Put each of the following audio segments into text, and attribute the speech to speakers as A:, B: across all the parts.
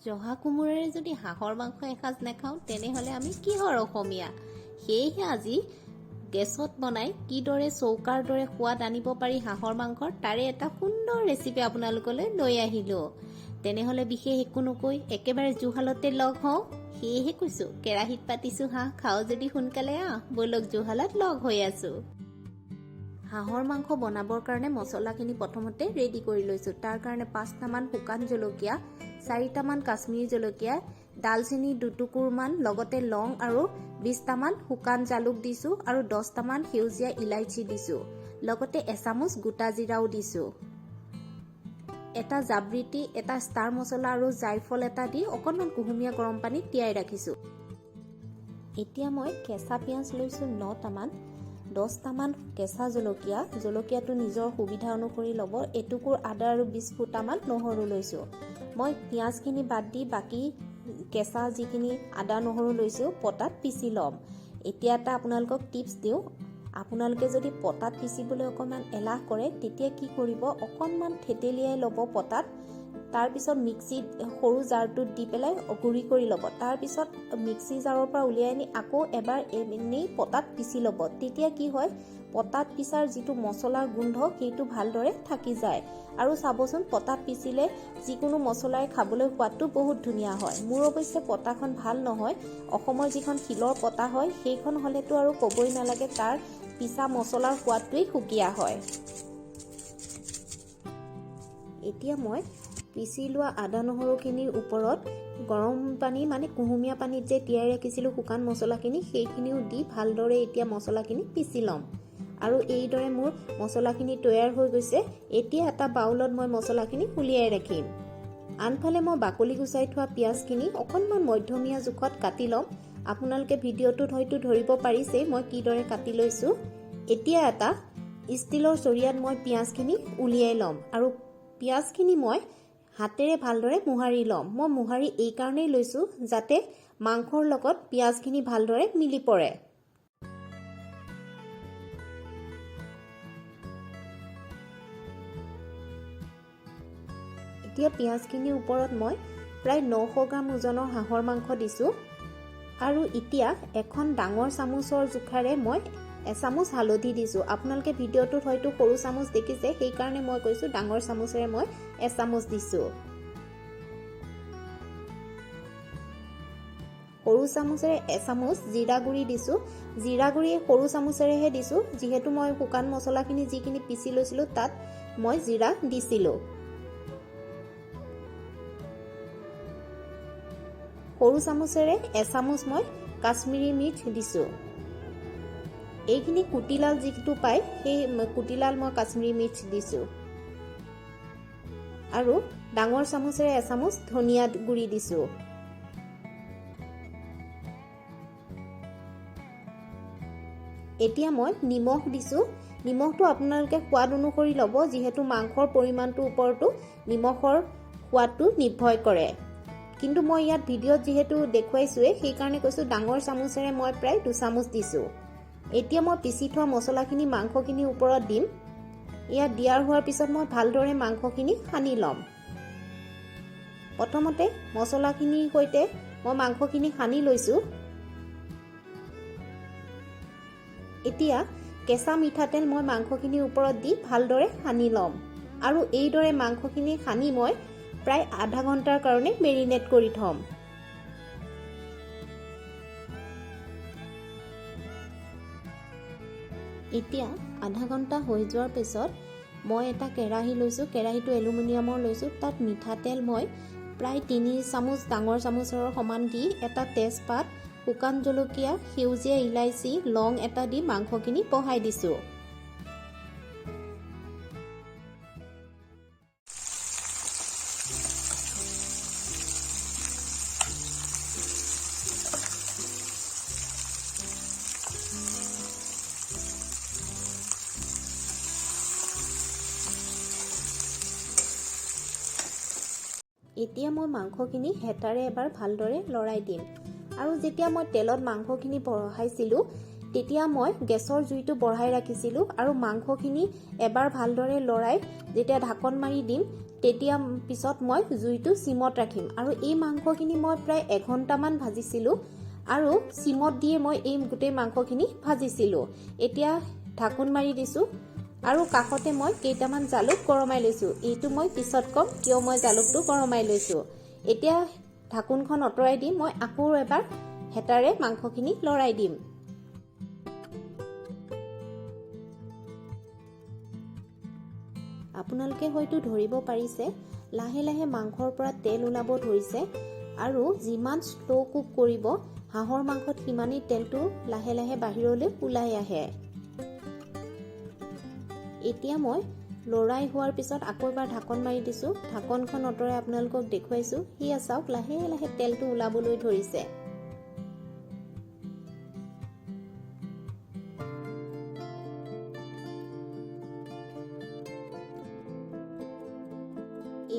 A: জহা কোমোৰাৰে যদি হাঁহৰ মাংস এসাঁজ নাখাওঁ তেনেহ'লে আমি কিহৰ অসমীয়া। সেয়েহে আজি গেছত বনাই কিদৰে চৌকাৰ দৰে সোৱাদ আনিব পাৰি হাঁহৰ মাংসৰ তাৰে এটা সুন্দৰ ৰেচিপি আপোনালোকলৈ লৈ আহিলোঁ। তেনেহ'লে বিশেষ একো নকৈ একেবাৰে জুহালতে লগ হওঁ। সেয়েহে কৈছোঁ কেৰাহীত পাতিছোঁ হাঁহ, খাওঁ যদি সোনকালে ব'লক জুহালত লগ হৈ আছোঁ। হাঁহৰ মাংস বনাবৰ কাৰণে মছলাখিনি প্ৰথমতে ৰেডি কৰি লৈছোঁ। তাৰ কাৰণে 5টামান শুকান জলকীয়া, 4টামান কাশ্মীৰী জলকীয়া, ডালচেনি 2টুকুৰমান, লগতে লং আৰু 20টামান শুকান জালুক দিছোঁ আৰু 10টামান সেউজীয়া ইলাইচি দিছোঁ। লগতে এচামুচ গোটা জিৰাও দিছোঁ। এটা জাবৰিটি, এটা ষ্টাৰ মছলা আৰু জাইফল এটা দি অকণমান কুহুমীয়া গৰম পানীত তিয়াই ৰাখিছোঁ। এতিয়া মই কেঁচা পিঁয়াজ লৈছোঁ 9টামান, 10টামান কেঁচা জলকীয়াটো নিজৰ সুবিধা অনুসৰি ল'ব। এটুকুৰ আদা আৰু 20 ফুটামান নহৰু লৈছোঁ। মই পিঁয়াজখিনি বাদ দি বাকী কেঁচা যিখিনি আদা নহৰু লৈছোঁ পটাত পিচি ল'ম। এতিয়া এটা আপোনালোকক টিপছ দিওঁ, আপোনালোকে যদি পটাত পিচিবলৈ অকণমান এলাহ কৰে তেতিয়া কি কৰিব, অকণমান থেতেলিয়াই ল'ব পটাত, তাৰপিছত মিক্সিত সৰু জাৰটোত দি পেলাই গুড়ি কৰি ল'ব। তাৰপিছত মিক্সি জাৰৰ পৰা উলিয়াই আনি আকৌ এবাৰ এনেই পটাত পিচি ল'ব। তেতিয়া কি হয়, পটাত পিচাৰ যিটো মছলাৰ গোন্ধ সেইটো ভালদৰে থাকি যায়। আৰু চাবচোন পটাত পিচিলে যিকোনো মছলাই খাবলৈ সোৱাদটো বহুত ধুনীয়া হয়। মোৰ অৱশ্যে পটাখন ভাল নহয়, অসমৰ যিখন শিলৰ পটা হয় সেইখন হ'লেতো আৰু ক'বই নালাগে, তাৰ পিচা মছলাৰ সোৱাদটোৱেই সুকীয়া হয়। এতিয়া মই পিচি লোৱা আদা নহৰুখিনিৰ ওপৰত গৰম পানী মানে কুহুমীয়া পানীত যে তিয়াই ৰাখিছিলোঁ শুকান মছলাখিনি, সেইখিনিও দি ভালদৰে এতিয়া মছলাখিনি পিচি ল'ম। আৰু এইদৰে মোৰ মছলাখিনি তৈয়াৰ হৈ গৈছে। এতিয়া এটা বাউলত মই মছলাখিনি উলিয়াই ৰাখিম। আনফালে মই বাকলি গুচাই থোৱা পিঁয়াজখিনি অকণমান মধ্যমীয়া জোখত কাটি ল'ম। আপোনালোকে ভিডিঅ'টোত হয়তো ধৰিব পাৰিছেই মই কিদৰে কাটি লৈছোঁ। এতিয়া এটা ষ্টীলৰ চৰিয়াত মই পিঁয়াজখিনি উলিয়াই ল'ম আৰু পিঁয়াজখিনি মই হাতেৰে ভালদৰে মোহাৰি ল'ম। মই মোহাৰি এই কাৰণেই লৈছোঁ যাতে মাংসৰ লগত পিঁয়াজখিনি ভালদৰে মিলি পৰে। এতিয়া পিঁয়াজখিনিৰ ওপৰত মই প্ৰায় 900 গ্ৰাম ওজনৰ হাঁহৰ মাংস দিছোঁ আৰু এতিয়া এখন ডাঙৰ চামুচৰ জোখাৰে মই এচামুচ হালধি দিছোঁ। আপোনালোকে ভিডিঅ'টোত হয়তো সৰু চামুচ দেখিছে, সেইকাৰণে মই কৈছোঁ ডাঙৰ চামুচেৰে মই এচামুচ দিছোঁ। সৰু চামুচেৰে এচামুচ জিৰা গুড়ি দিছোঁ। জিৰা গুড়ি সৰু চামুচেৰেহে দিছোঁ, যিহেতু মই শুকান মছলাখিনি যিখিনি পিচি লৈছিলোঁ তাত মই জিৰা দিছিলোঁ। সৰু চামুচেৰে এচামুচ মই কাশ্মীৰী মিৰ্চ দিছোঁ। এইখিনি কুটিলাল যিটো পায় সেই কুটিলাল মই কাশ্মীৰী মিৰ্চ দিছোঁ। আৰু ডাঙৰ চামুচেৰে এচামুচ ধনিয়া গুড়ি দিছোঁ। এতিয়া মই নিমখ দিছোঁ। নিমখটো আপোনালোকে সোৱাদ অনুসৰি ল'ব, যিহেতু মাংসৰ পৰিমাণটোৰ ওপৰতো নিমখৰ সোৱাদটো নিৰ্ভৰ কৰে। কিন্তু মই ইয়াত ভিডিঅ'ত যিহেতু দেখুৱাইছোৱেই সেইকাৰণে কৈছোঁ ডাঙৰ চামুচেৰে মই প্ৰায় 2 চামুচ দিছোঁ। এতিয়া মই পিচি থোৱা মছলাখিনি মাংসখিনিৰ ওপৰত দিম। ইয়াত দিয়াৰ হোৱাৰ পিছত মই ভালদৰে মাংসখিনি সানি ল'ম। প্ৰথমতে মছলাখিনিৰ সৈতে মই মাংসখিনি সানি লৈছোঁ। এতিয়া কেঁচা মিঠাতেল মই মাংসখিনিৰ ওপৰত দি ভালদৰে সানি ল'ম আৰু এইদৰে মাংসখিনি সানি মই প্ৰায় আধা ঘণ্টাৰ কাৰণে মেৰিনেট কৰি থ'ম। এতিয়া আধা ঘণ্টা হৈ যোৱাৰ পিছত মই এটা কেৰাহী লৈছোঁ। কেৰাহীটো এলুমিনিয়ামৰ লৈছোঁ। তাত মিঠাতেল মই প্ৰায় 3 চামুচ ডাঙৰ চামুচৰ সমান দি, এটা তেজপাত, শুকান জলকীয়া, সেউজীয়া ইলাইচি, লং এটা দি মাংসখিনি বহাই দিছোঁ। এতিয়া মই মাংসখিনি হেতাৰে এবাৰ ভালদৰে লৰাই দিম আৰু যেতিয়া মই তেলত মাংসখিনি বঢ়াইছিলোঁ তেতিয়া মই গেছৰ জুইটো বঢ়াই ৰাখিছিলোঁ আৰু মাংসখিনি এবাৰ ভালদৰে লৰাই যেতিয়া ঢাকন মাৰি দিম তেতিয়া পিছত মই জুইটো সিমত ৰাখিম আৰু এই মাংসখিনি মই প্ৰায় 1 ঘণ্টামান ভাজিছিলোঁ আৰু সিমত দিয়ে মই এই গোটেই মাংসখিনি ভাজিছিলোঁ। এতিয়া ঢাকন মাৰি দিছোঁ আৰু কাষতে মই কেইটামান জালুক গৰমাই লৈছোঁ। এইটো মই পিছত ক'ম কিয় মই জালুকটো গৰমাই লৈছোঁ। এতিয়া ঢাকনখন আঁতৰাই দি মই আকৌ এবাৰ হেতাৰে মাংসখিনি লৰাই দিম। আপোনালোকে হয়তো ধৰিব পাৰিছে লাহে লাহে মাংসৰ পৰা তেল ওলাব ধৰিছে আৰু যিমান স্লো কুক কৰিব হাঁহৰ মাংসত সিমানেই তেলটো লাহে লাহে বাহিৰলৈ ওলাই আহে। এতিয়া মই লৰাই হোৱাৰ পিছত আকৌ এবাৰ ঢাকন মাৰি দিছোঁ। ঢাকনখন আঁতৰাই আপোনালোকক দেখুৱাইছোঁ। সেয়া চাওক লাহে লাহে তেলটো ওলাবলৈ ধৰিছে।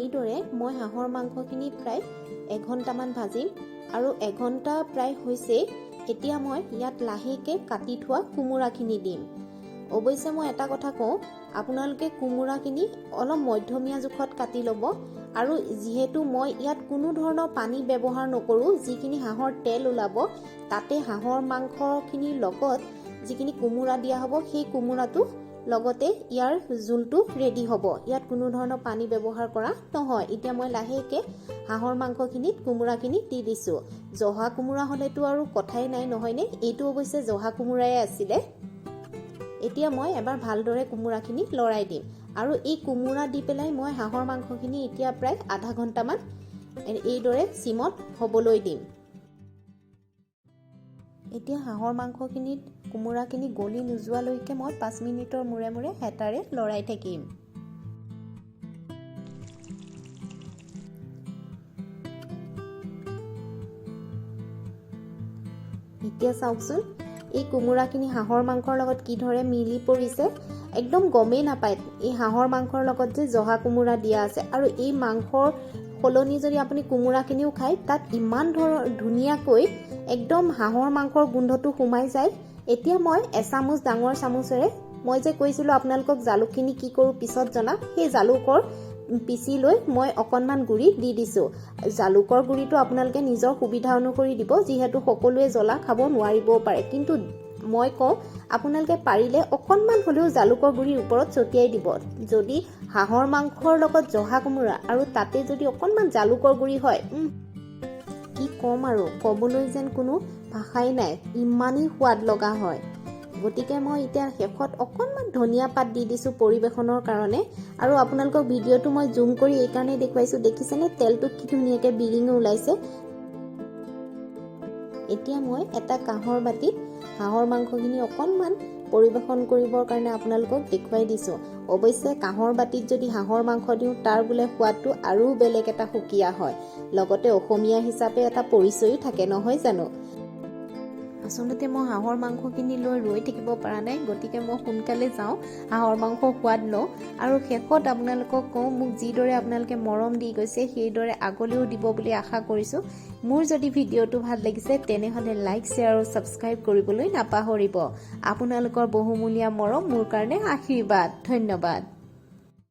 A: এইদৰে মই হাঁহৰ মাংসখিনি প্ৰায় 1 ঘণ্টামান ভাজিম আৰু 1 ঘণ্টা প্ৰায় হৈছে। এতিয়া মই ইয়াত লাহেকৈ কাটি থোৱা কোমোৰাখিনি দিম। অৱশ্যে মই এটা কথা কওঁ, আপোনালোকে কোমোৰাখিনি অলপ মধ্যমীয়া জোখত কাটি ল'ব আৰু যিহেতু মই ইয়াত কোনো ধৰণৰ পানী ব্যৱহাৰ নকৰোঁ, যিখিনি হাঁহৰ তেল ওলাব তাতে হাঁহৰ মাংসখিনিৰ লগত যিখিনি কোমোৰা দিয়া হ'ব সেই কোমোৰাটো লগতে ইয়াৰ জোলটো ৰেডি হ'ব। ইয়াত কোনো ধৰণৰ পানী ব্যৱহাৰ কৰা নহয়। এতিয়া মই লাহেকৈ হাঁহৰ মাংসখিনিত কোমোৰাখিনি দি দিছোঁ। জহা কোমোৰা হ'লেতো আৰু কথাই নাই নহয়নে? এইটো অৱশ্যে জহা কোমোৰাই আছিলে। এতিয়া মই এবাৰ ভালদৰে কোমোৰাখিনি লৰাই দিম আৰু এই কোমোৰা দি পেলাই মই হাঁহৰ মাংসখিনি এতিয়া প্ৰায় আধা ঘণ্টামান এইদৰে চিমত হ'বলৈ দিম। এতিয়া হাঁহৰ মাংসখিনিত কোমোৰাখিনি গলি নোযোৱালৈকে মই 5 মিনিটৰ মূৰে মূৰে হেতাৰে লৰাই থাকিম। এতিয়া চাওকচোন এই কোমোৰাখিনি হাঁহৰ মাংসৰ লগত কিদৰে মিলি পৰিছে। একদম গমেই নাপায় এই হাঁহৰ মাংসৰ লগত যে জহা কোমোৰা দিয়া আছে আৰু এই মাংসৰ সলনি যদি আপুনি কোমোৰাখিনিও খায় তাত ইমান ধুনীয়াকৈ একদম হাঁহৰ মাংসৰ গোন্ধটো সোমাই যায়। এতিয়া মই এচামুচ ডাঙৰ চামুচেৰে মই যে কৈছিলোঁ আপোনালোকক জালুকখিনি কি কৰোঁ পিছত জনাম, সেই জালুকৰ পিচি লৈ মই অকণমান গুড়ি দি দিছোঁ। জালুকৰ গুড়িটো আপোনালোকে নিজৰ সুবিধা অনুসৰি দিব, যিহেতু সকলোৱে জ্বলা খাব নোৱাৰিবও পাৰে। কিন্তু মই কওঁ আপোনালোকে পাৰিলে অকণমান হ'লেও জালুকৰ গুড়িৰ ওপৰত ছটিয়াই দিব। যদি হাঁহৰ মাংসৰ লগত জহা কোমোৰা আৰু তাতে যদি অকণমান জালুকৰ গুড়ি হয়, কি ক'ম আৰু, ক'বলৈ যেন কোনো ভাষাই নাই, ইমানেই সোৱাদ লগা হয়। গতিকে মই এতিয়া শেষত অকণমান ধনিয়া পাত দি দিছোঁ পৰিৱেশনৰ কাৰণে। আৰু আপোনালোকক ভিডিঅ'টো মই জুম কৰি এইকাৰণে দেখুৱাইছোঁ, দেখিছেনে তেলটো কি ধুনীয়াকৈ বিৰিঙি ওলাইছে। এতিয়া মই এটা কাঁহৰ বাতিত হাঁহৰ মাংসখিনি অকণমান পৰিৱেশন কৰিবৰ কাৰণে আপোনালোকক দেখুৱাই দিছোঁ। অৱশ্যে কাঁহৰ বাতিত যদি হাঁহৰ মাংস দিওঁ তাৰ বোলে সোৱাদটো আৰু বেলেগ এটা সুকীয়া হয়। লগতে অসমীয়া হিচাপে এটা পৰিচয়ো থাকে নহয় জানো। আচলতে মই হাঁহৰ মাংসখিনি লৈ ৰৈ থাকিব পৰা নাই, গতিকে মই সোনকালে যাওঁ হাঁহৰ মাংসৰ সোৱাদ লওঁ। আৰু শেষত আপোনালোকক কওঁ, মোক যিদৰে আপোনালোকে মৰম দি গৈছে সেইদৰে আগলৈও দিব বুলি আশা কৰিছোঁ। মোৰ যদি ভিডিঅ'টো ভাল লাগিছে তেনেহ'লে লাইক, শ্বেয়াৰ আৰু ছাবস্ক্ৰাইব কৰিবলৈ নাপাহৰিব। আপোনালোকৰ বহুমূলীয়া মৰম মোৰ কাৰণে আশীৰ্বাদ। ধন্যবাদ।